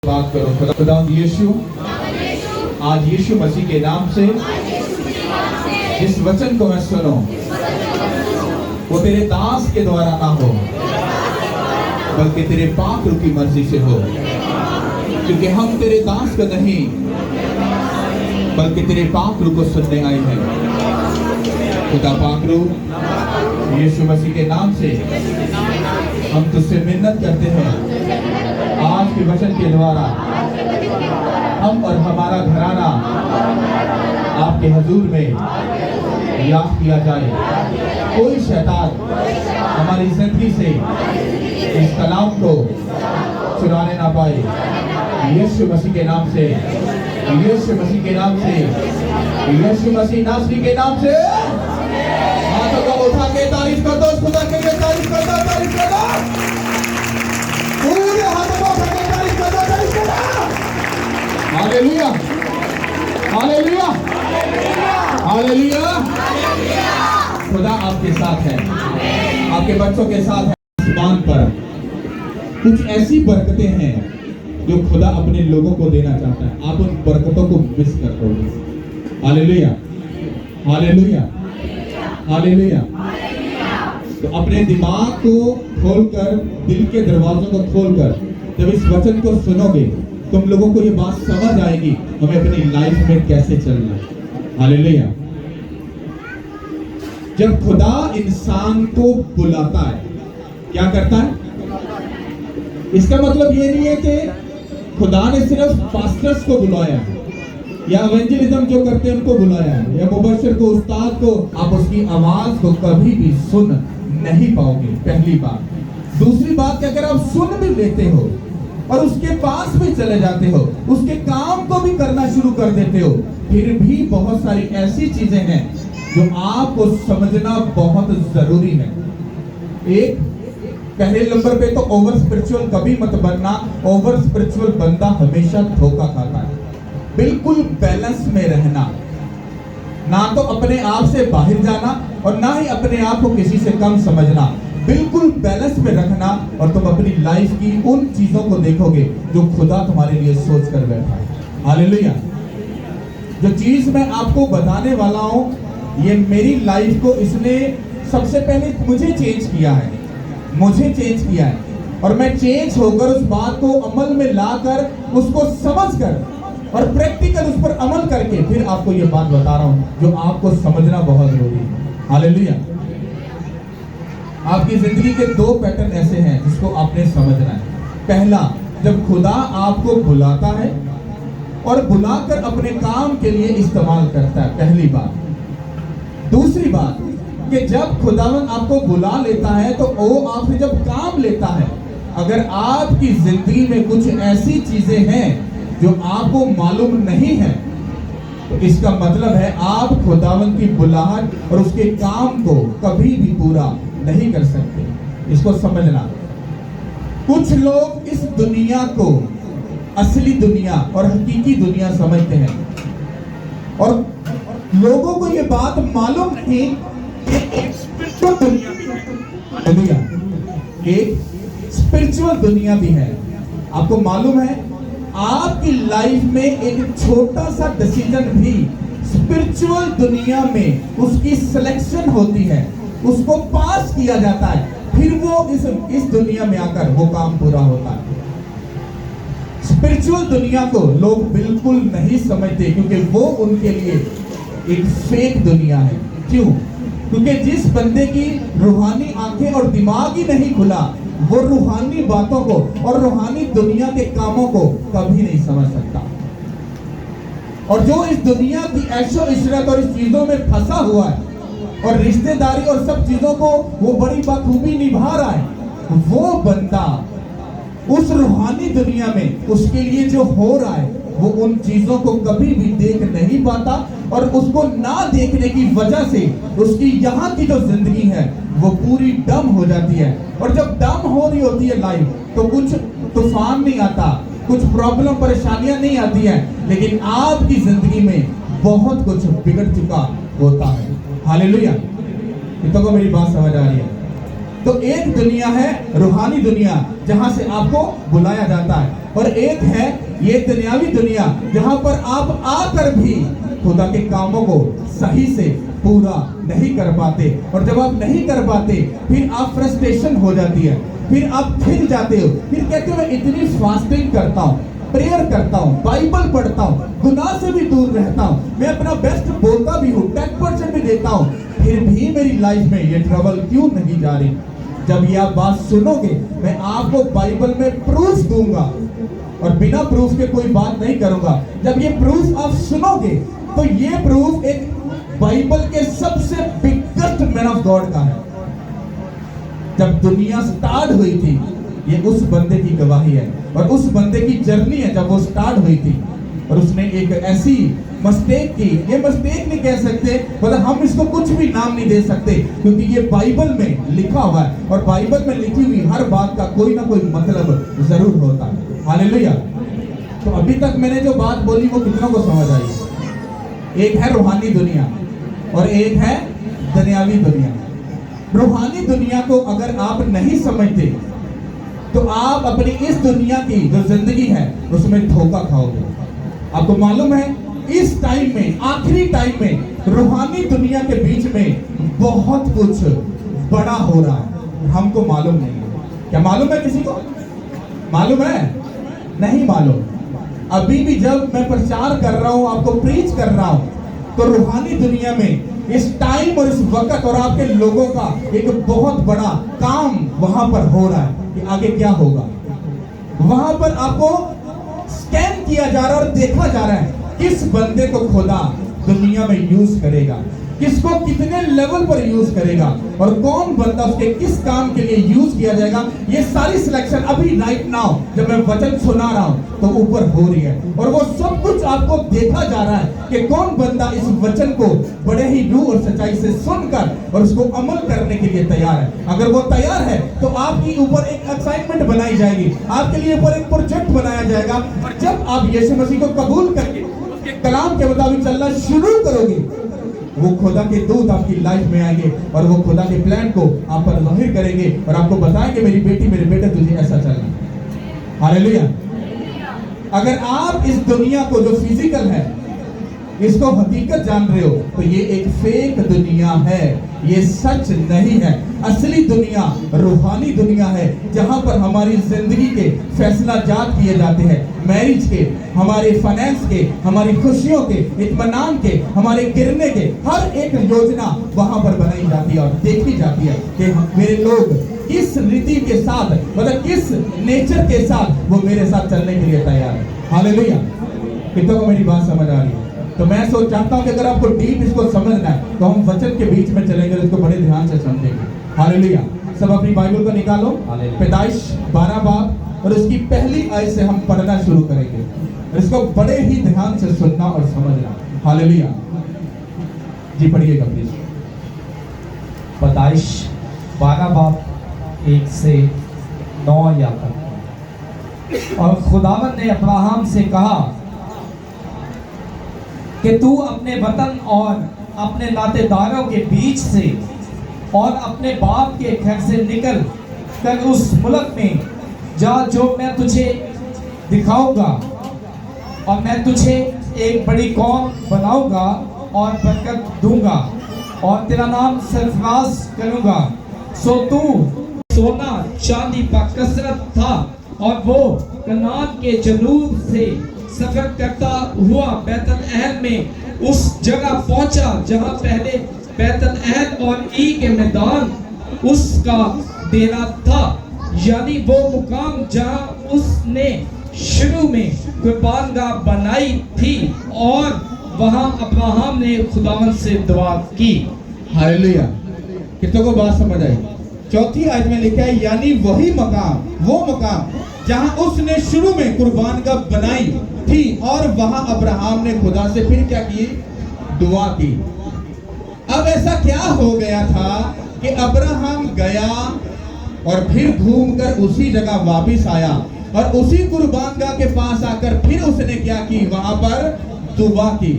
बात करो खुदा यीशु आज यीशु मसीह के नाम से जिस वचन को मैं सुनो वो तेरे दास के द्वारा ना हो बल्कि तेरे पाक रूह की मर्जी से हो, क्योंकि हम तेरे दास का नहीं बल्कि तेरे पाक रूह को सुनने आए हैं। खुदा पाक रूह यीशु मसीह के नाम से हम तुझसे मिन्नत करते हैं, आज के वचन के द्वारा हम और हमारा घराना आपके हजूर में याद किया जाए। कोई शैतान हमारी जिंदगी से इस कलाम को चुराने ना पाए। यीशु मसीह के नाम से, यीशु मसीह के नाम से, यीशु मसीह नासरी के नाम से हाथों को उठा के तारीफ कर दो। खुदा के लिए तारीफ कर दो, तारीफ कर दो। पूरे हाथों को उठा के तारीफ कर दो, तारीफ कर दो। Hallelujah, hallelujah, hallelujah. खुदा आपके साथ है, आपके बच्चों के साथ है। आसमान पर कुछ ऐसी बरकतें हैं जो खुदा अपने लोगों को देना चाहता है। आप उन बरकतों को मिस कर दोगे। Hallelujah, hallelujah, hallelujah. तो अपने दिमाग को खोलकर, दिल के दरवाजों को खोलकर जब इस वचन को सुनोगे तुम लोगों को ये बात समझ आएगी हमें अपनी लाइफ में कैसे चलना है। हालेलुया। जब खुदा इंसान को बुलाता है क्या करता है? इसका मतलब ये नहीं है कि खुदा ने सिर्फ पास्टर्स को बुलाया या एवेंजलिज्म जो करते हैं उनको बुलाया है या मुबशर को, उस्ताद को। आप उसकी आवाज को कभी भी सुन नहीं पाओगे, पहली बात। दूसरी बात कि अगर आप सुन भी लेते हो और उसके पास भी चले जाते हो, उसके काम को भी करना शुरू कर देते हो, फिर भी बहुत सारी ऐसी चीजें हैं जो आपको समझना बहुत जरूरी है। एक पहले नंबर पे तो ओवर स्पिरिचुअल कभी मत बनना। ओवर स्पिरिचुअल बंदा हमेशा धोखा खाता है। बिल्कुल बैलेंस में रहना, ना तो अपने आप से बाहर जाना और ना ही अपने आप को किसी से कम समझना। बिल्कुल बैलेंस में रखना और तुम अपनी लाइफ की उन चीजों को देखोगे जो खुदा तुम्हारे लिए सोच कर बैठा है। हालेलुया। जो चीज मैं आपको बताने वाला हूं ये मेरी लाइफ को इसने सबसे पहले मुझे चेंज किया है, मुझे चेंज किया है। और मैं चेंज होकर उस बात को अमल में लाकर, उसको समझकर और प्रैक्टिकल उस पर अमल करके फिर आपको ये बात बता रहा हूं जो आपको समझना बहुत जरूरी है। हालेलुया। आपकी जिंदगी के दो पैटर्न ऐसे हैं जिसको आपने समझना है। पहला, जब खुदा आपको बुलाता है और बुलाकर अपने काम के लिए इस्तेमाल करता है, पहली बात। दूसरी बात कि जब खुदावन आपको बुला लेता है तो वो आपसे जब काम लेता है, अगर आपकी जिंदगी में कुछ ऐसी चीजें हैं जो आपको मालूम नहीं है तो इसका मतलब है आप खुदावन की बुलाहट और उसके काम को कभी भी पूरा नहीं कर सकते। इसको समझना। कुछ लोग इस दुनिया को असली दुनिया और हकीकी दुनिया समझते हैं और लोगों को ये बात मालूम नहीं कि एक स्पिरिचुअल दुनिया भी है। एक स्पिरिचुअल दुनिया भी है। आपको मालूम है आपकी लाइफ में एक छोटा सा डिसीजन भी स्पिरिचुअल दुनिया में उसकी सिलेक्शन होती है, उसको पास किया जाता है, फिर वो इस दुनिया में आकर वो काम पूरा होता है। स्पिरिचुअल दुनिया को लोग बिल्कुल नहीं समझते क्योंकि वो उनके लिए एक फेक दुनिया है। क्यों? क्योंकि जिस बंदे की रूहानी आंखें और दिमाग ही नहीं खुला वो रूहानी बातों को और रूहानी दुनिया के कामों को कभी नहीं समझ सकता। और जो इस दुनिया की ऐशो इशरत और इस चीजों में फंसा हुआ है और रिश्तेदारी और सब चीजों को वो बड़ी बखूबी निभा रहा है, वो बंदा उस रूहानी दुनिया में उसके लिए जो हो रहा है वो उन चीजों को कभी भी देख नहीं पाता और उसको ना देखने की वजह से उसकी यहाँ की जो जिंदगी है वो पूरी डम हो जाती है। और जब डम हो रही होती है लाइफ तो कुछ तूफान नहीं आता, कुछ प्रॉब्लम परेशानियां नहीं आती है, लेकिन आपकी जिंदगी में बहुत कुछ बिगड़ चुका होता है। हालेलुया। कितनों को मेरी बात समझ आ रही है? तो एक दुनिया है रूहानी दुनिया जहां से आपको बुलाया जाता है। और एक है ये दुनियावी दुनिया जहां पर आप आकर भी खुदा के कामों को सही से पूरा नहीं कर पाते, और जब आप नहीं कर पाते फिर आप फ्रस्ट्रेशन हो जाती है, फिर आप फिर जाते हो, फिर कहते हो मैं इतनी फास्टिंग करता हूँ, प्रेयर करता हूँ, बाइबल पढ़ता हूँ, गुनाह से भी दूर रहता हूँ, मैं अपना बेस्ट बोलता भी हूँ, 10% भी देता हूँ, फिर भी मेरी लाइफ में ये ट्रबल क्यों नहीं जा रही? जब ये आप बात सुनोगे मैं आपको बाइबल में प्रूफ दूंगा, और बिना प्रूफ के कोई बात नहीं करूंगा। जब ये प्रूफ आप सुनोगे तो ये प्रूफ एक बाइबल के सबसे बिगेस्ट मैन ऑफ गॉड का है। जब दुनिया स्टार्ट हुई थी ये उस बंदे की गवाही है, और उस बंदे की जर्नी है जब वो स्टार्ट हुई थी, और उसने एक ऐसी मिस्टेक की, ये मिस्टेक नहीं कह सकते, मतलब हम इसको कुछ भी नाम नहीं दे सकते, क्योंकि ये बाइबल में लिखा हुआ है, और बाइबल में लिखी हुई हर बात का कोई ना कोई मतलब जरूर होता है। हालेलुया। तो अभी तक मैंने जो बात बोली वो कितनों को समझ आई? एक है रूहानी दुनिया और एक है दुनियावी दुनिया। रूहानी दुनिया को अगर आप नहीं समझते तो आप अपनी इस दुनिया की जो जिंदगी है उसमें धोखा खाओगे। आपको मालूम है इस टाइम में, आखिरी टाइम में रूहानी दुनिया के बीच में बहुत कुछ बड़ा हो रहा है, हमको मालूम नहीं है। क्या मालूम है? किसी को मालूम है? नहीं मालूम। अभी भी जब मैं प्रचार कर रहा हूं, आपको प्रीच कर रहा हूं, तो रूहानी दुनिया में इस टाइम और इस वक्त और आपके लोगों का एक बहुत बड़ा काम वहां पर हो रहा है कि आगे क्या होगा। वहां पर आपको स्कैन किया जा रहा है और देखा जा रहा है किस बंदे को खुदा दुनिया में यूज करेगा, किसको कितने लेवल पर यूज करेगा, और कौन बंदा उसके किस काम के लिए यूज किया जाएगा। ये सारी सिलेक्शन अभी राइट नाउ जब मैं वचन सुना रहा हूं तो ऊपर हो रही है, और वो सब कुछ आपको देखा जा रहा है कि कौन बंदा इस वचन को बड़े ही रूह और सच्चाई से सुनकर और उसको अमल करने के लिए तैयार है। अगर वो तैयार है तो आपके ऊपर एक असाइनमेंट बनाई जाएगी, आपके लिए ऊपर एक प्रोजेक्ट बनाया जाएगा, और जब आप यीशु मसीह को कबूल करके उसके कलाम के मुताबिक चलना शुरू करोगे, वो खुदा के दूत आपकी लाइफ में आएंगे और वो खुदा के प्लान को आप पर जाहिर करेंगे और आपको बताएंगे मेरी बेटी, मेरे बेटे, तुझे ऐसा चलना। हालेलुया। अगर आप इस दुनिया को जो फिजिकल है इसको हकीकत जान रहे हो तो ये एक फेक दुनिया है, ये सच नहीं है। असली दुनिया रूहानी दुनिया है जहां पर हमारी जिंदगी के फैसला जात किए जाते हैं, मैरिज के, हमारे फाइनेंस के, हमारी खुशियों के, इत्मीनान के, हमारे गिरने के, हर एक योजना वहां पर बनाई जाती है और देखी जाती है कि मेरे लोग किस रीति के साथ, मतलब किस नेचर के साथ वो मेरे साथ चलने के लिए तैयार है। हालेलुया। कितनों को मेरी बात समझ आ रही है? तो मैं सोच चाहता हूं कि अगर आपको डीप इसको समझना है तो हम वचन के बीच में चलेंगे, इसको बड़े ध्यान से समझेंगे। हालेलुया। सब अपनी बाइबल को निकालो, पैदाइश 12 बाब और उसकी पहली आयत से हम पढ़ना शुरू करेंगे, इसको बड़े ही ध्यान से सुनना और समझना। हालेलुया जी, पढ़िएगा प्लीज। पैदाइश 12 बाब 1 से 9 या तक। और खुदावंद ने अब्राहम से कहा कि तू अपने वतन और अपने नातेदारों के बीच से और अपने बाप के घर से निकल कर उस मुल्क में जा जो मैं तुझे दिखाऊंगा, और मैं तुझे एक बड़ी कौम बनाऊंगा और बरकत दूंगा और तेरा नाम सरफराज करूंगा। सो तू सोना चांदी का कसरत था और वो कनान के जनूब से सफर करता हुआ बैतलहम में उस जगह पहुंचा जहां पहले बैतलहम और ई के मैदान उसका डेरा था, यानी वो मुकाम जहां उसने शुरू में कुर्बानगाह बनाई थी, और वहां अब्राहम ने खुदावंद से दुआ की। हालेलुया। कितनों को बात समझ आई? चौथी आयत में लिखा है यानी वही मकाम, वो मकाम जहां उसने शुरू में कुर्बानगाह बनाई थी, और वहां अब्राहम ने खुदा से फिर क्या की? दुआ की। अब ऐसा क्या हो गया था कि अब्राहम गया और फिर घूमकर उसी जगह वापस आया, और उसी कुर्बानगाह के पास आकर फिर उसने क्या की? वहां पर दुआ की।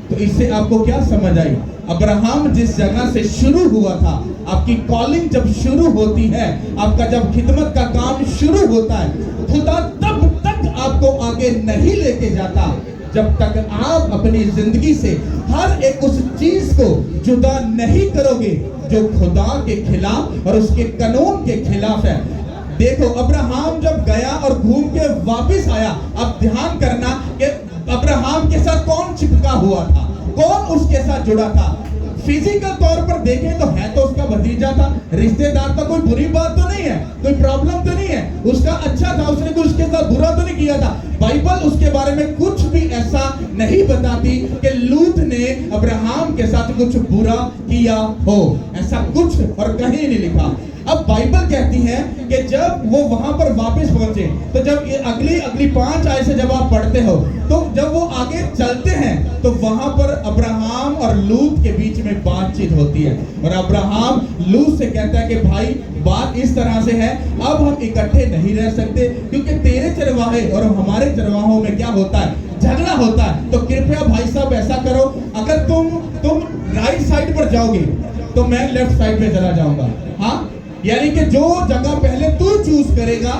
तो इससे आपको क्या समझ आई? अब्राहम जिस जगह से शुरू हुआ था, आपकी कॉलिंग जब शुरू होती है, आपका जब खिदमत का काम शुरू होता है, खुदा तब तक आपको आगे नहीं लेके जाता जब तक आप अपनी जिंदगी से हर एक उस चीज को जुदा नहीं करोगे जो खुदा के खिलाफ और उसके कानून के खिलाफ है। देखो, अब्राहम जब गया और घूम के वापस आया, अब ध्यान करना कि अब्राहम के साथ कौन चिपका हुआ था, कौन उसके साथ जुड़ा था। फिजिकल तौर पर देखें तो है तो उसका भतीजा था, रिश्तेदार था, कोई बुरी बात तो नहीं है, कोई प्रॉब्लम तो नहीं है, उसका अच्छा था, उसने कुछ उसके साथ बुरा तो नहीं किया था। बाइबल उसके बारे में कुछ भी ऐसा नहीं बताती कि लूत ने अब्राहम के साथ कुछ बुरा किया हो, ऐसा कुछ और कहीं नहीं लिखा। अब बाइबल कहती है कि जब वो वहां पर वापस पहुंचे, तो जब ये अगली 5 आयत से जब आप पढ़ते हो, तो जब वो आगे चलते हैं तो वहां पर अब्राहम और लूत के बीच में बातचीत होती है और अब्राहम लूत से कहता है कि भाई बात इस तरह से है, अब हम इकट्ठे नहीं रह सकते क्योंकि तेरे चरवाहे और हमारे चरवाहों में क्या होता है, झगड़ा होता है। तो कृपया भाई साहब ऐसा करो, अगर तुम राइट साइड पर जाओगे तो मैं लेफ्ट साइड पे चला जाऊंगा। हाँ, यानी कि जो जगह पहले तू चूज करेगा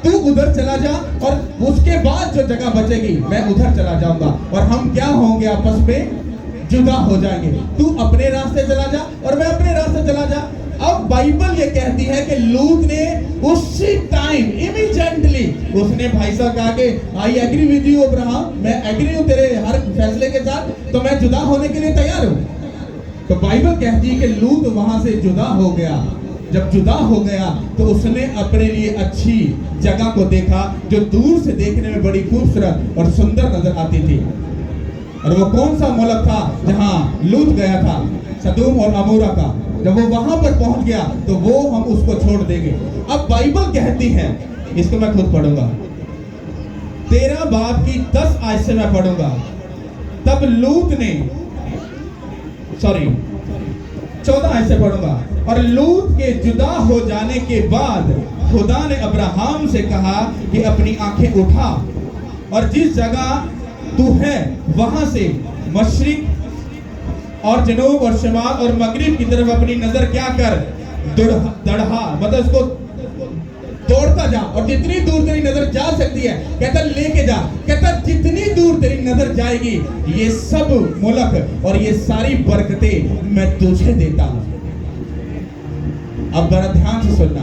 तू उधर चला जा और उसके बाद जो जगह बचेगी मैं उधर चला जाऊंगा और हम क्या होंगे, आपस में जुदा हो जाएंगे। तू अपने रास्ते चला जा और मैं अपने रास्ते चला जा। अब बाइबल ये कहती है कि लूत ने उसी टाइम इमीडिएटली उसने भाई साहब कहा कि I agree with you Abraham, मैं एग्री हूं तेरे हर फैसले के साथ, तो मैं जुदा होने के लिए तैयार हूं। तो बाइबल कहती है कि लूत वहां से जुदा हो गया। जब जुदा हो गया तो उसने अपने लिए अच्छी जगह को देखा जो दूर से देखने में बड़ी खूबसूरत और सुंदर नजर आती थी। और वो कौन सा मुल्क था जहां लूत गया था? सदूम और अमोरा का। जब वो वहां पर पहुंच गया तो वो हम उसको छोड़ देंगे। अब बाइबल कहती है, इसको मैं खुद पढ़ूंगा, 13 बाब की 10 आयत से मैं पढ़ूंगा। तब लूत ने 14 आयत से पढ़ूंगा। और लूत के जुदा हो जाने के बाद खुदा ने अब्राहम से कहा कि अपनी आंखें उठा और जिस जगह तू है वहां से मशरिक और जनूब और शमाल और मगरिब की तरफ अपनी नजर क्या कर, दढ़ा, मतलब उसको दौड़ता जा और जितनी दूर तेरी नजर जा सकती है कहता लेके जा। कहता जितनी दूर तेरी नजर जाएगी ये सब मुल्क और ये सारी बरकतें मैं तुझे देता हूं। अब बड़ा ध्यान से सुनना।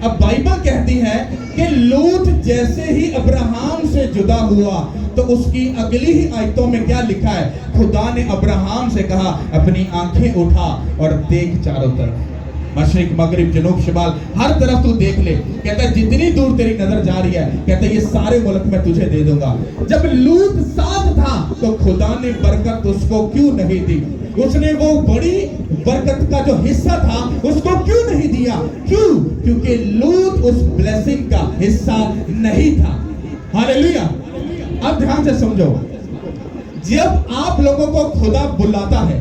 अब बाइबल कहती है कि लूत जैसे ही अब्राहम से जुदा हुआ तो उसकी अगली ही आयतों में क्या लिखा है, खुदा ने अब्राहम से कहा अपनी आंखें उठा और देख चारों तरफ, मशरिक मगरिब जनूब शिमाल हर तरफ तू देख ले। कहता है जितनी दूर तेरी नजर जा रही है, कहता है ये सारे मुल्क मैं तुझे दे दूंगा। जब लूत साथ था तो खुदा ने बरकत उसको क्यों नहीं दी? उसने वो बड़ी बरकत का जो हिस्सा था उसको क्यों नहीं दिया? क्यों? क्योंकि लूत उस ब्लेसिंग का हिस्सा नहीं था। हालेलुया। अब ध्यान से समझो, जब आप लोगों को खुदा बुलाता है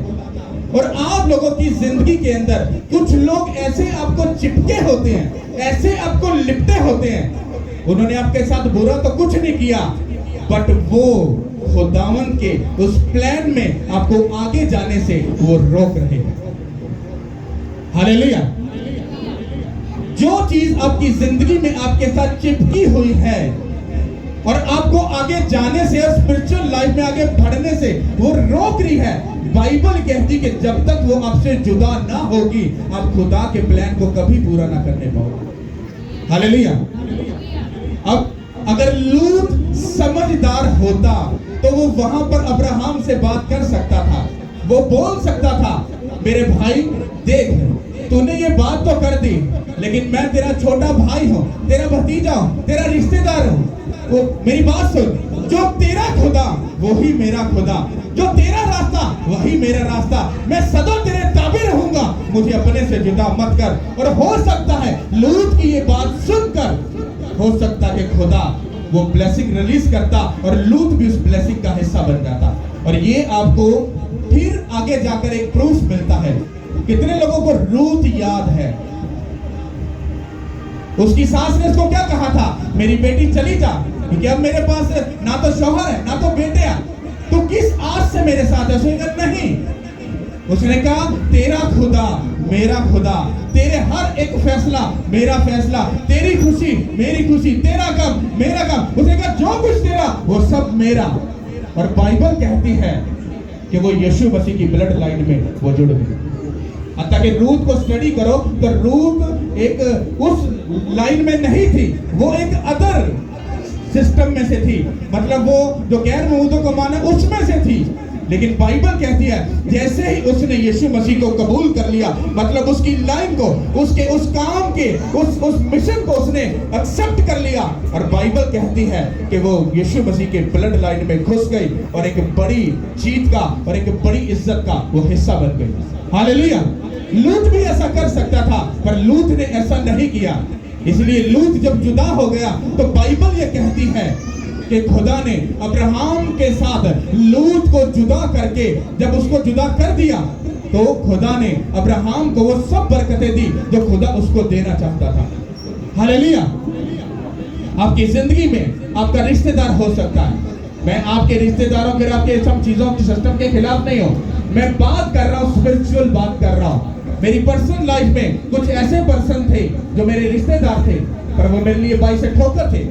और आप लोगों की जिंदगी के अंदर कुछ लोग ऐसे आपको चिपके होते हैं, ऐसे आपको लिपटे होते हैं, उन्होंने आपके साथ बुरा तो कुछ नहीं किया, बट वो खुदावन के उस प्लान में आपको आगे जाने से वो रोक रहे हैं। हालेलुया। जो चीज आपकी जिंदगी में आपके साथ चिपकी हुई है और आपको आगे जाने से और स्पिरिचुअल लाइफ में आगे बढ़ने से वो रोक रही है, बाइबल कहती कि जब तक वो आपसे जुदा ना होगी आप खुदा के प्लान को कभी पूरा ना करने पाओगे। हालेलुया। अब अगर लूत समझदार होता तो वो वहां पर अब्राहम से बात कर सकता था, वो बोल सकता था मेरे भाई देख तूने ये बात तो कर दी, लेकिन मैं तेरा छोटा भाई हूं, तेरा भतीजा हूं, तेरा रिश्तेदार हूं, वो मेरी बात सुन, जो तेरा खुदा वही मेरा खुदा, जो तेरा रास्ता वही मेरा रास्ता, मैं सदा तेरे ताबे रहूंगा, मुझे अपने से जुदा मत कर। और हो सकता है लूत की ये बात सुनकर हो सकता है खुदा वो ब्लेसिंग रिलीज करता और लूत भी उस ब्लेसिंग का हिस्सा बन जाता। और ये आपको फिर आगे जाकर एक प्रूफ मिलता है। कितने लोगों को रूत याद है? उसकी सास ने उसको क्या कहा था, मेरी बेटी चली जा, क्योंकि अब मेरे पास ना तो शौहर है ना तो बेटे है, तू किस आस से मेरे साथ है? उसने कहा नहीं, उसने कहा तेरा खुदा मेरा खुदा, तेरे हर एक फैसला मेरा फैसला, तेरी खुशी मेरी खुशी, तेरा गम मेरा गम। उसने कहा जो कुछ तेरा वो सब मेरा। और बाइबल कहती है कि वो यीशु मसीह की ब्लड लाइन में वो जुड़ गई। ताकि रूथ को स्टडी करो तो रूथ एक उस लाइन में नहीं थी, वो एक अदर सिस्टम में से थी, मतलब वो जो गैर यहूदियों को माने उसमें से थी। लेकिन बाइबल कहती है जैसे ही उसने यीशु मसीह को कबूल कर लिया, मतलब उसकी लाइन को, उसके उस काम के उस मिशन को उसने एक्सेप्ट कर लिया, और बाइबल कहती है कि वो यीशु मसीह के ब्लड लाइन में घुस गई और एक बड़ी जीत का और एक बड़ी इज्जत का वो हिस्सा बन गई। हालेलुया। लूत भी ऐसा कर सकता था, पर लूत ने ऐसा नहीं किया। इसलिए लूत जब जुदा हो गया तो बाइबल ये कहती है कि खुदा ने अब्राहम के साथ लूत को जुदा करके जब उसको जुदा कर दिया तो खुदा ने अब्राहम को वो सब बरकतें दी जो खुदा उसको देना चाहता था। हालेलुया। आपकी जिंदगी में आपका रिश्तेदार हो सकता है। मैं आपके रिश्तेदारों के आपके सब चीजों के सिस्टम के खिलाफ नहीं हूं, मैं बात कर रहा हूं, स्पिरिचुअल बात कर रहा हूं। मेरी पर्सनल लाइफ में कुछ ऐसे पर्सन थे जो मेरे रिश्तेदार थे, पर वो मेरे लिए बाई से ठोकर थे।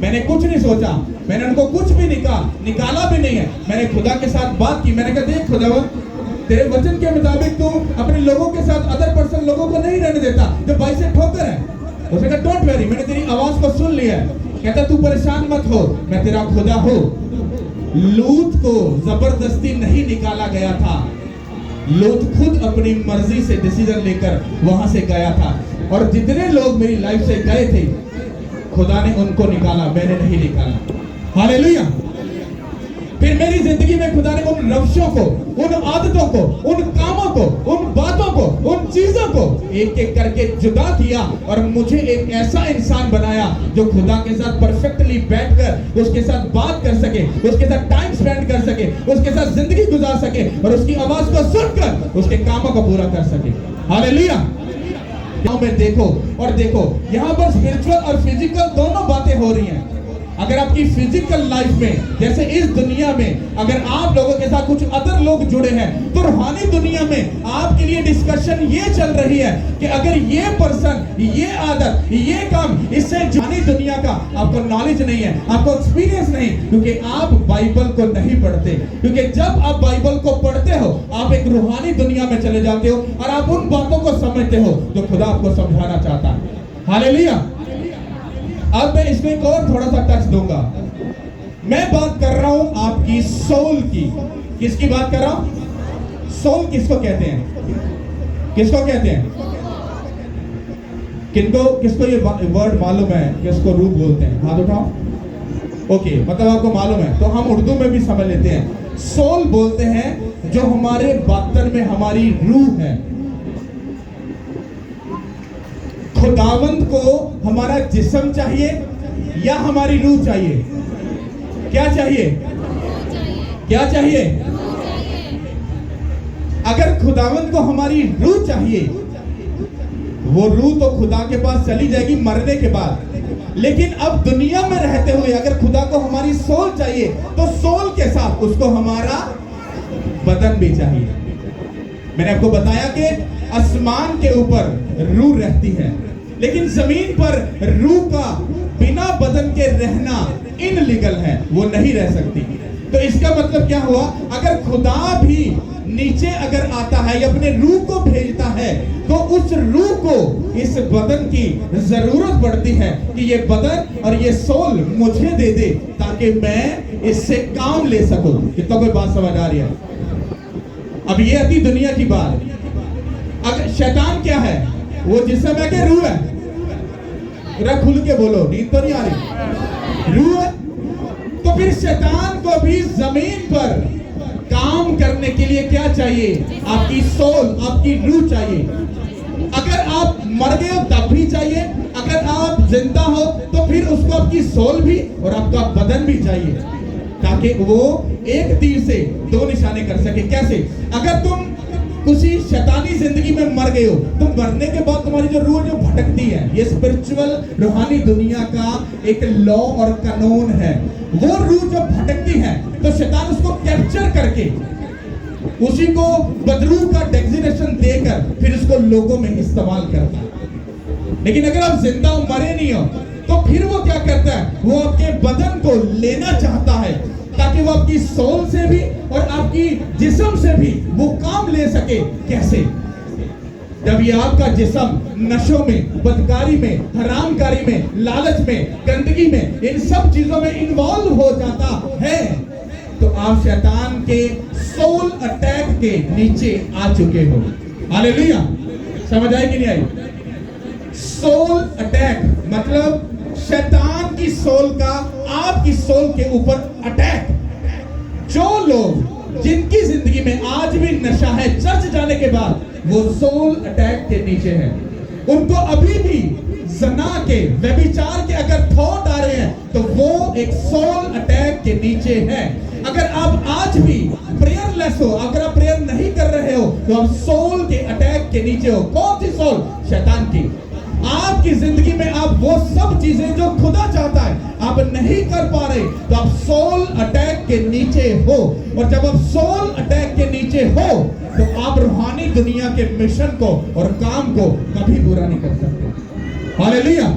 मैंने कुछ नहीं सोचा, मैंने उनको कुछ भी निकाला भी नहीं है। मैंने खुदा के साथ बात की, मैंने कहा देख खुदा, तेरे वचन के मुताबिक तू अपने लोगों के साथ अदर पर्सन लोगों को नहीं रहने देता जो बाई से ठोकर है। उसने कहा डोंट वरी, मैंने तेरी आवाज को सुन लिया है। कहता तू परेशान मत हो, मैं तेरा खुदा हूं। लूत को जबरदस्ती नहीं निकाला गया था, लूत खुद अपनी मर्जी से डिसीजन लेकर वहां से गया था। और जितने लोग मेरी लाइफ से गए थे खुदा ने उनको निकाला, मैंने नहीं निकाला। हालेलुया। फिर मेरी जिंदगी में खुदा ने उन रवशों को, उन आदतों को, उन कामों को, उन बातों को, उन चीजों को एक एक करके जुदा किया और मुझे एक ऐसा इंसान बनाया जो खुदा के साथ परफेक्टली बैठकर उसके साथ बात कर सके, उसके साथ टाइम स्पेंड कर सके, उसके साथ जिंदगी गुजार सके और उसकी आवाज को सुनकर उसके कामों को पूरा कर सके। हालेलुया। में देखो और देखो, यहाँ पर स्पिरिचुअल और फिजिकल दोनों बातें हो रही हैं। अगर आपकी फिजिकल लाइफ में जैसे इस दुनिया में अगर आप लोगों के साथ कुछ अदर लोग जुड़े हैं तो रूहानी दुनिया में आपके लिए डिस्कशन ये चल रही है कि अगर ये पर्सन, ये आदत, ये काम, इससे रूहानी दुनिया का आपको नॉलेज नहीं है, आपको एक्सपीरियंस नहीं, क्योंकि आप बाइबल को नहीं पढ़ते। क्योंकि जब आप बाइबल को पढ़ते हो आप एक रूहानी दुनिया में चले जाते हो और आप उन बातों को समझते हो जो खुदा आपको समझाना चाहता है। हालेलुया। अब मैं इसमें एक और थोड़ा सा टच दूंगा। मैं बात कर रहा हूं आपकी सोल की। किसकी बात कर रहा हूं? सोल किसको कहते हैं? किसको कहते हैं? किसको ये वर्ड मालूम है? किसको रूह बोलते हैं? हाथ उठाओ। ओके, मतलब आपको मालूम है तो हम उर्दू में भी समझ लेते हैं। सोल बोलते हैं जो हमारे बातन में हमारी रूह है। खुदावंद को हमारा जिस्म चाहिए या हमारी रूह चाहिए? क्या चाहिए? क्या चाहिए? अगर खुदावंद को हमारी रूह चाहिए, वो रूह तो खुदा के पास चली जाएगी मरने के बाद। लेकिन अब दुनिया में रहते हुए अगर खुदा को हमारी सोल चाहिए तो सोल के साथ उसको हमारा बदन भी चाहिए। मैंने आपको बताया कि आसमान के ऊपर रूह रहती है, लेकिन जमीन पर रूह का बिना बदन के रहना इनलीगल है, वो नहीं रह सकती। तो इसका मतलब क्या हुआ? अगर खुदा भी नीचे अगर आता है या अपने रूह को भेजता है तो उस रूह को इस बदन की जरूरत पड़ती है कि ये बदन और ये सोल मुझे दे दे ताकि मैं इससे काम ले सकूं। कितना कोई बात समझ आ रही है? अब ये आती दुनिया की बात। अगर शैतान क्या है? वो जिस्म है कि रूह है? जरा खुल के बोलो, नींद तो नहीं आ रही? रूह है। तो फिर शैतान को भी जमीन पर काम करने के लिए क्या चाहिए? आपकी सोल, आपकी रूह चाहिए। अगर आप मर गए हो तब भी चाहिए, अगर आप जिंदा हो तो फिर उसको आपकी सोल भी और आपका बदन भी चाहिए ताकि वो एक तीर से दो निशाने कर सके। कैसे? अगर तुम किसी शैतानी जिंदगी में मर गए हो तो मरने के बाद तुम्हारी जो रूह जो भटकती है, ये स्पिरिचुअल रूहानी दुनिया का एक लॉ और कानून है। वो रूह जब भटकती है तो शैतान उसको कैप्चर करके उसी को बदरू का डेजिग्नेशन देकर फिर उसको लोगों में इस्तेमाल करता है। लेकिन अगर आप जिंदा हो, मरे नहीं हो, तो फिर वो क्या करता है, वो आपके बदन को लेना चाहता है ताकि वो आपकी सोल से भी और आपकी जिस्म से भी वो काम ले सके। कैसे? जब ये आपका जिस्म नशों में, बदकारी में, हरामकारी में, लालच में, गंदगी में, इन सब चीजों में इन्वॉल्व हो जाता है, तो आप शैतान के सोल अटैक के नीचे आ चुके हो। हालेलुया। समझ आई कि नहीं आई? सोल अटैक मतलब शैतान की सोल का आपकी सोल के ऊपर अटैक। जो लोग जिनकी जिंदगी में आज भी नशा है, चर्च जाने के बाद वो सोल अटैक के नीचे है। उनको अभी भी ज़ना के, व्यभिचार के अगर थॉट आ रहे हैं तो वो एक सोल अटैक के नीचे है। अगर आप आज भी प्रेयरलेस हो, अगर आप प्रेयर नहीं कर रहे हो, तो आप सोल के अटैक के नीचे हो। कौन सी सोल? शैतान की। आपकी जिंदगी में आप वो सब चीजें जो खुदा चाहता है आप नहीं कर पा रहे, तो आप सोल अटैक के नीचे हो। और जब आप सोल अटैक के नीचे हो तो आप रूहानी दुनिया के मिशन को और काम को कभी पूरा नहीं कर सकते। हालेलुया।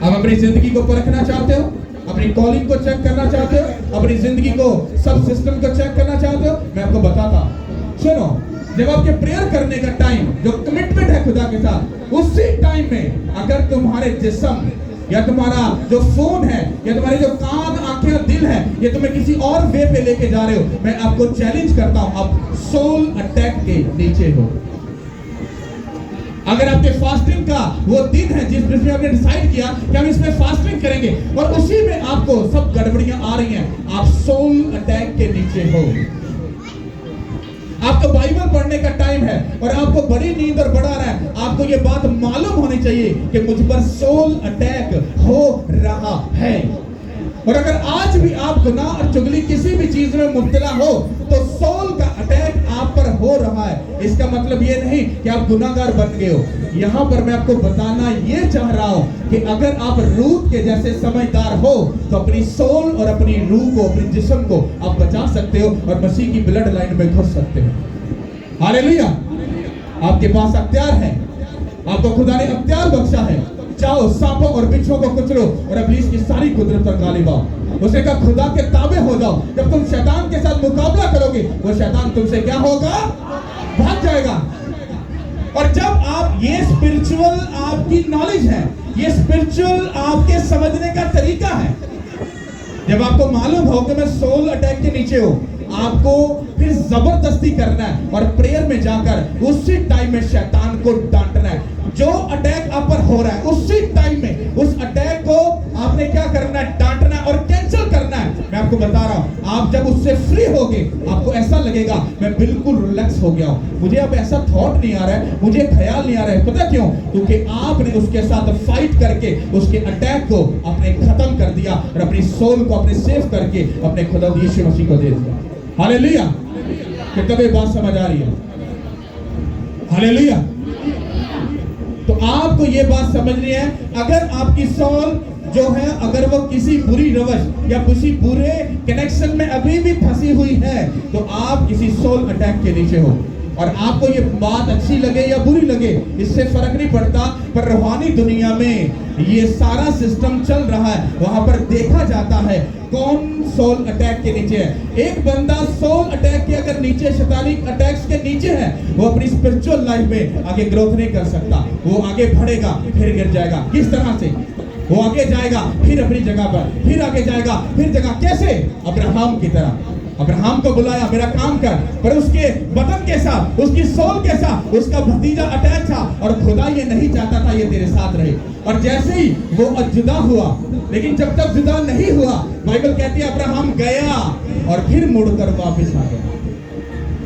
आप अपनी जिंदगी को परखना चाहते हो, अपनी कॉलिंग को चेक करना चाहते हो, अपनी जिंदगी को, सब सिस्टम को चेक करना चाहते हो, मैं आपको बताता हूं। सुनो, जब आपके प्रेयर करने का टाइम, जो कमिटमेंट है खुदा के साथ, उसी टाइम में अगर तुम्हारे जिस्म या तुम्हारा जो फोन है या तुम्हारे जो कान, आंखें और दिल है, ये तुम्हें किसी और वे पे लेके जा रहे हो, मैं आपको चैलेंज करता हूं, आप सोल अटैक के नीचे हो। अगर आपके फास्टिंग का वो दिन है जिसमें आपने डिसाइड किया कि हम इसमें फास्टिंग करेंगे और उसी में आपको सब गड़बड़ियां आ रही हैं, आप सोल अटैक के नीचे हो। आपको बाइबल पढ़ने का टाइम है और आपको बड़ी नींद और बड़ा रहा है, आपको ये बात मालूम होनी चाहिए कि मुझ पर सोल अटैक हो रहा है। और अगर आज भी आप गुनाह और चुगली किसी भी चीज में मुब्तला हो तो सोल का अटैक आप पर हो रहा है। इसका मतलब ये नहीं कि आप गुनाहगार बन गए हो। यहाँ पर मैं आपको बताना ये चाह रहा हूँ कि अगर आप रूह के जैसे समझदार हो तो अपनी सोल और अपनी रूह को, अपनी जिस्म को आप बचा सकते हो और मसीह की ब्लड लाइन में घुस सकते हो। हालेलुया। आपके पास अख्तियार है, आपको खुदा ने अख्तियार बख्शा है। जाओ, सांपों और बिच्छों को कुचलो और इब्लीस की सारी कुदरत पर गालिब आओ। उसे कहा खुदा के ताबे हो जाओ। जब तुम शैतान के साथ मुकाबला करोगे, वो शैतान तुमसे क्या होगा? भाग जाएगा। और जब आप, ये स्पिरिचुअल आपकी नॉलेज है, ये स्पिरिचुअल आपके समझने का तरीका है। जब आपको मालूम हो कि मैं सोल अटैक के नीचे हूं, आपको फिर जबरदस्ती करना है और प्रेयर में जाकर उसी टाइम में शैतान को डांटना है। जो अटैक आप पर हो रहा है उसी टाइम में उस अटैक को आपने क्या करना है? डांटना है और कैंसिल करना है। मैं आपको बता रहा हूं, आप जब उससे फ्री होगे आपको ऐसा लगेगा मैं बिल्कुल रिलैक्स हो गया हूं, मुझे अब ऐसा थॉट नहीं आ रहा है, मुझे ख्याल नहीं आ रहा है। पता क्यों? क्योंकि आपने उसके साथ फाइट करके उसके अटैक को आपने खत्म कर दिया और अपनी सोल को आपने सेव करके अपने खुदा यीशु मसीह को दे दिया। हालेलुया। कि कभी बात समझ आ रही है? हालेलुया। तो आपको ये बात समझनी है, अगर आपकी सोल जो है, अगर वो किसी बुरी रवश या किसी बुरे कनेक्शन में अभी भी फंसी हुई है, तो आप किसी सोल अटैक के नीचे हो। और आपको ये बात अच्छी लगे या बुरी लगे, इससे फर्क नहीं पड़ता, पर रूहानी दुनिया में ये सारा सिस्टम चल रहा है। वहां पर देखा जाता है कौन सोल अटैक के नीचे है। एक बंदा सोल अटैक के अगर नीचे, शैतानी अटैक्स के नीचे है, वो अपनी स्पिरिचुअल लाइफ में आगे ग्रोथ नहीं कर सकता। वो आगे बढ़ेगा फिर गिर जाएगा। किस तरह से? वो आगे जाएगा फिर अपनी जगह पर, फिर आगे जाएगा फिर जगह। कैसे? अब्राहम की तरह। अब्राहम को बुलाया, मेरा काम कर, पर उसके बदन के साथ, उसकी सोल के साथ उसका भतीजा अटैच था और खुदा ये नहीं चाहता था ये तेरे साथ रहे। और जैसे ही वो जुदा हुआ, लेकिन जब तक जुदा नहीं हुआ, बाइबल कहती है अब्राहम गया और फिर मुड़कर वापस आ गया।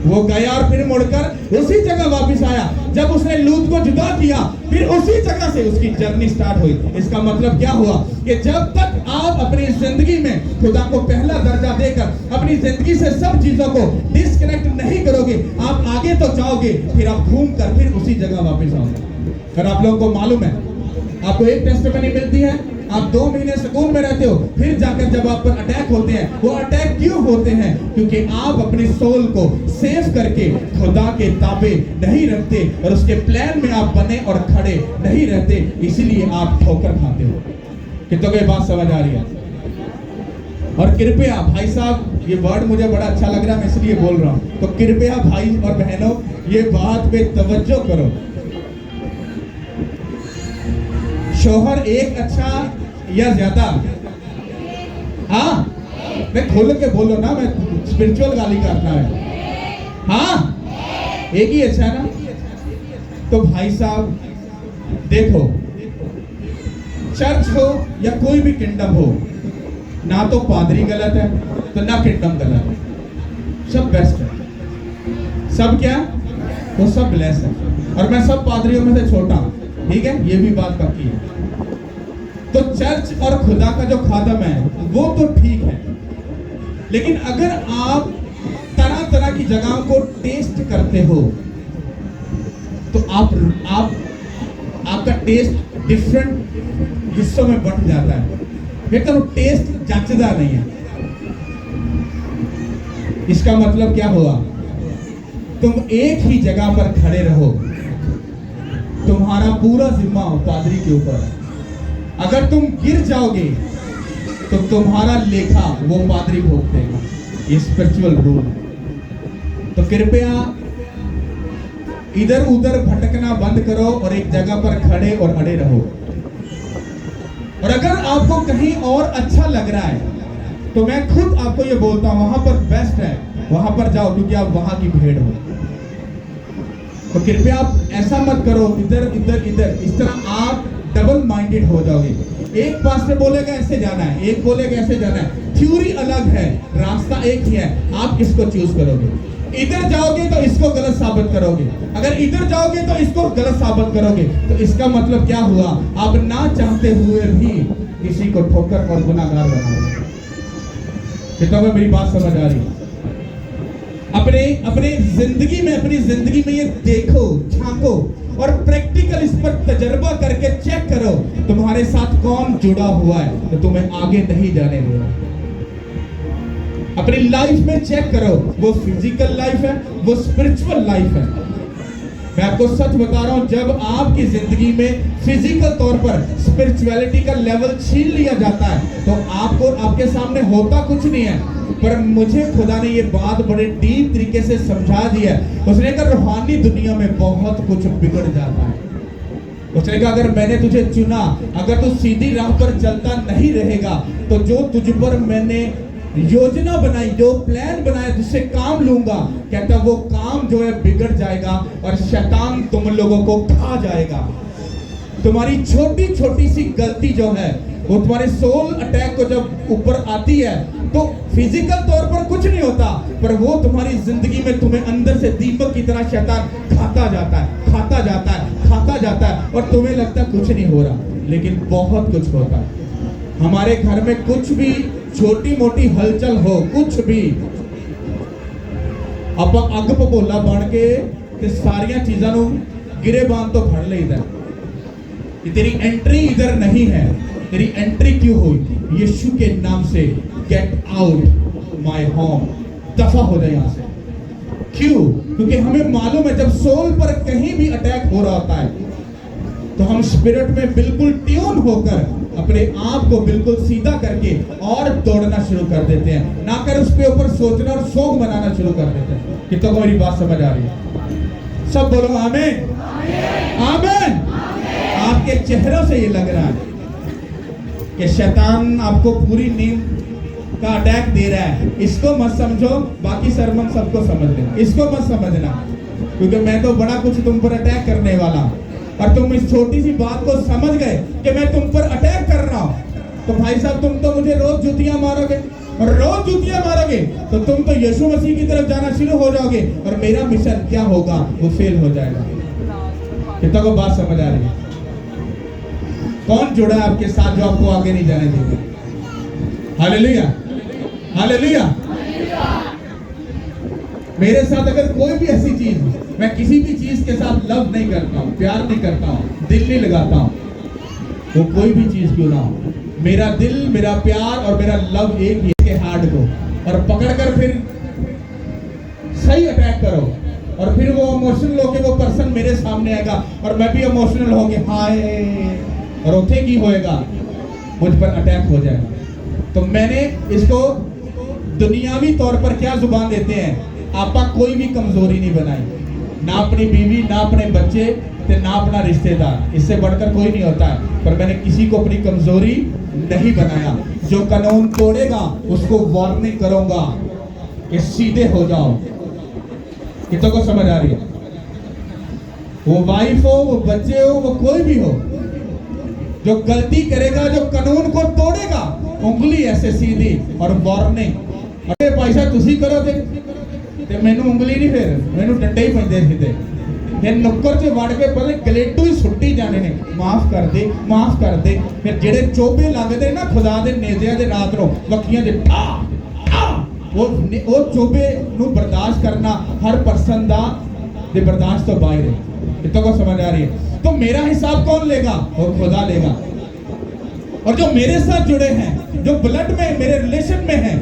वो गया और फिर मुड़कर उसी जगह वापस आया। जब उसने लूत को जुदा किया, फिर उसी जगह से उसकी जर्नी स्टार्ट हुई। इसका मतलब क्या हुआ कि जब तक आप अपनी जिंदगी में खुदा को पहला दर्जा देकर अपनी जिंदगी से सब चीजों को डिस्कनेक्ट नहीं करोगे, आप आगे तो जाओगे, फिर आप घूमकर फिर उसी जगह वापस आओगे। और आप लोगों को मालूम है, आपको एक टेस्टिमनी मिलती है आप 2 महीने सुकून में रहते हो, फिर जाकर जब आप पर अटैक होते हैं, वो अटैक क्यों होते हैं? क्योंकि आप अपनी सोल को सेव करके खुदा के ताबे नहीं रखते और उसके प्लान में आप बने और खड़े नहीं रहते, इसीलिए आप ठोकर खाते हो। कितनों को ये बात समझ आ रही है? और कृपया भाई साहब, ये वर्ड मुझे बड़ा अच्छा लग रहा है, मैं इसलिए बोल रहा हूं, तो कृपया भाई और बहनों ये बात पे तवज्जो करो। शोहर एक अच्छा या ज्यादा? हाँ, मैं खोल के बोलो ना, मैं स्पिरिचुअल गाली करना है। हाँ, एक ही अच्छा ना? तो भाई साहब देखो, चर्च हो या कोई भी किंगडम हो, ना तो पादरी गलत है तो ना किंगडम गलत है, सब बेस्ट है। सब क्या? वो सब ब्लेस है। और मैं सब पादरियों में से छोटा हूं, ठीक है, ये भी बात पक्की है। तो चर्च और खुदा का जो खादम है वो तो ठीक है, लेकिन अगर आप तरह तरह की जगहों को टेस्ट करते हो तो आपका टेस्ट डिफरेंट हिस्सों में बंट जाता है, फिर तो टेस्ट जचदा नहीं है। इसका मतलब क्या हुआ? तुम एक ही जगह पर खड़े रहो, तुम्हारा पूरा जिम्मा पादरी के ऊपर है। अगर तुम गिर जाओगे तो तुम्हारा लेखा वो पादरी भोग देगा, ये स्पिरिचुअल रूल है। तो कृपया इधर उधर भटकना बंद करो और एक जगह पर खड़े और अड़े रहो। और अगर आपको कहीं और अच्छा लग रहा है तो मैं खुद आपको ये बोलता हूं, वहां पर बेस्ट है, वहां पर जाओ, क्योंकि आप वहां की भेड़ हो। तो कृपया आप ऐसा मत करो इधर इधर इधर, इस तरह आप डबल माइंडेड हो जाओगे। एक पास्टर बोलेगा ऐसे जाना है, एक बोलेगा ऐसे जाना है, थ्योरी अलग है, रास्ता एक ही है, आप किसको चूज करोगे? इधर जाओगे तो इसको गलत साबित करोगे, अगर इधर जाओगे तो इसको गलत साबित करोगे। तो इसका मतलब क्या हुआ? आप ना चाहते हुए भी किसी को ठोकर और गुनाहगार बनाओगे। कितना मेरी बात समझ आ रही है? अपने अपनी जिंदगी में ये देखो, झांको और प्रैक्टिकल इस पर तजर्बा करके चेक करो तुम्हारे साथ कौन जुड़ा हुआ है तो तुम्हें आगे नहीं जाने देगा। अपनी लाइफ में चेक करो, वो फिजिकल लाइफ है, वो स्पिरिचुअल लाइफ है। मैं आपको सच बता रहा हूं, जब आपकी जिंदगी में फिजिकल तौर पर स्पिरिचुअलिटी का लेवल छीन लिया जाता है तो आपको आपके सामने होता कुछ नहीं है। पर मुझे खुदा ने ये बात बड़े डीप तरीके से समझा दी है। उसने कहा रूहानी दुनिया में बहुत कुछ बिगड़ जाता है। उसने कहा अगर मैंने तुझे चुना, अगर तू सीधी राह पर चलता नहीं रहेगा तो जो तुझ पर मैंने योजना बनाई, जो प्लान बनाया, जिससे काम लूंगा, कहता वो काम जो है बिगड़ जाएगा और शैतान तुम लोगों को खा जाएगा। तुम्हारी छोटी छोटी सी गलती जो है वो तुम्हारे सोल अटैक को जब ऊपर आती है तो फिजिकल तौर पर कुछ नहीं होता, पर वो तुम्हारी जिंदगी में तुम्हें अंदर से दीपक की तरह शैतान खाता जाता है, खाता जाता है, खाता जाता है और तुम्हें लगता है कुछ नहीं हो रहा, लेकिन बहुत कुछ होता है। हमारे घर में कुछ भी छोटी मोटी हलचल हो, कुछ भी आप अग भगोला बन के ते सारिया चीज़ों को गिरे बांध तो फड़ लेता है कि तेरी एंट्री इधर नहीं है। तेरी एंट्री क्यों हुई? यीशु के नाम से गेट आउट माय होम, दफा हो जाए यहां से। क्यों? क्योंकि हमें मालूम है जब सोल पर कहीं भी अटैक हो रहा होता है तो हम स्पिरिट में बिल्कुल ट्यून होकर अपने आप को बिल्कुल सीधा करके और दौड़ना शुरू कर देते हैं, ना कर उसके ऊपर सोचना और शौक बनाना शुरू कर देते हैं। कितनों को मेरी बात समझ आ रही है? सब बोलो आमीन, आमीन। आपके चेहरों से ये लग रहा है कि शैतान आपको पूरी नींद का अटैक दे रहा है। इसको मत समझो, बाकी सरमन सबको समझ लेना, इसको मत समझना, क्योंकि मैं तो बड़ा कुछ तुम पर अटैक करने वाला हूं और तुम इस छोटी सी बात को समझ गए कि मैं तुम पर अटैक कर रहा हूं। तो भाई साहब तुम तो मुझे रोज जूतियां मारोगे और रोज जूतियां मारोगे तो तुम तो यीशु मसीह की तरफ जाना शुरू हो जाओगे और मेरा मिशन क्या होगा? वो फेल हो जाएगा। कितना को बात समझ आ रही है? कौन जुड़ा है आपके साथ जो आपको आगे नहीं जाने देगा? Hallelujah, hallelujah. मेरे साथ अगर कोई भी ऐसी चीज, मैं किसी भी चीज के साथ लव नहीं करता हूं, प्यार नहीं करता हूं, दिल नहीं लगाता हूं, वो कोई भी चीज क्यों ना हो। मेरा दिल, मेरा प्यार और मेरा लव एक ही है, हार्ट को और पकड़कर फिर सही अटैक करो और फिर वो इमोशनल होके वो पर्सन मेरे सामने आएगा और मैं भी इमोशनल होके हाय और उठे की होएगा, मुझ पर अटैक हो जाएगा। तो मैंने इसको दुनियावी तौर पर क्या जुबान देते हैं, आपा कोई भी कमजोरी नहीं बनाई, ना अपनी बीवी, ना अपने बच्चे ते ना अपना रिश्तेदार, इससे बढ़कर कोई नहीं होता है। पर मैंने किसी को अपनी कमजोरी नहीं बनाया। जो कानून तोड़ेगा उसको वार्निंग करूंगा कि सीधे हो जाओ। कितनों को समझ आ रही है? वो वाइफ हो, वो बच्चे हो, वो कोई भी हो, जो गलती करेगा, जो कानून को तोड़ेगा, उंगली ऐसे सीधी और वार्निंग। अरे पैसा तुसी करो ते मैनू उंगली नहीं, फिर मैनू डंडे ही पैंदे सीधे। फिर नुक्कर च वड़ के पहले गलेटू ही सुट्टी जाने ने, माफ कर दे, माफ कर दे। फिर जेड़े चोबे लगदे ना खुदा दे नेज़ियां दे रात नो वक्कियां दे वो चोबे नू बर्दाश्त करना हर पर्सन दा दे बर्दाश्त तो बाहर है। इतना को समझ आ रही है? तो मेरा हिसाब कौन लेगा? वो खुदा लेगा। और जो मेरे साथ जुड़े हैं, जो ब्लड में मेरे रिलेशन में हैं,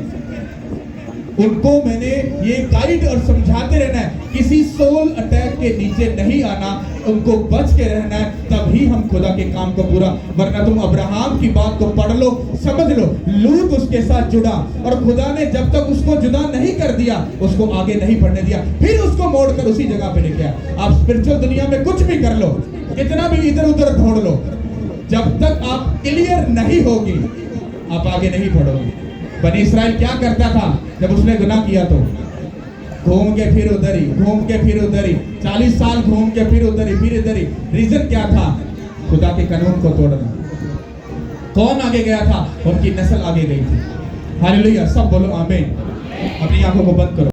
उनको मैंने ये गाइड और समझाते रहना है, किसी सोल अटैक के नीचे नहीं आना, उनको बच के रहना है, तभी हम खुदा के काम को पूरा। वरना तुम अब्राहम की बात को पढ़ लो, समझ लो, लूत उसके साथ जुड़ा और खुदा ने जब तक उसको जुदा नहीं कर दिया, उसको आगे नहीं बढ़ने दिया, फिर उसको मोड़कर उसी जगह पे लेके आया। आप स्पिरिचुअल दुनिया में कुछ भी कर लो, कितना भी इधर उधर ढूंढ लो, जब तक आप क्लियर नहीं होगी आप आगे नहीं बढ़ोगे। बनी इस्राइल क्या करता था जब उसने गुनाह किया? तो घूम के फिर उधर ही, घूम के फिर उधर ही, 40 साल घूम के फिर उधर ही, फिर इधर ही। रीजन क्या था? खुदा के कानून को तोड़ना। कौन आगे गया था? उनकी नस्ल आगे गई थी। हालेलुया, सब बोलो आमीन। अपनी आंखों को बंद करो।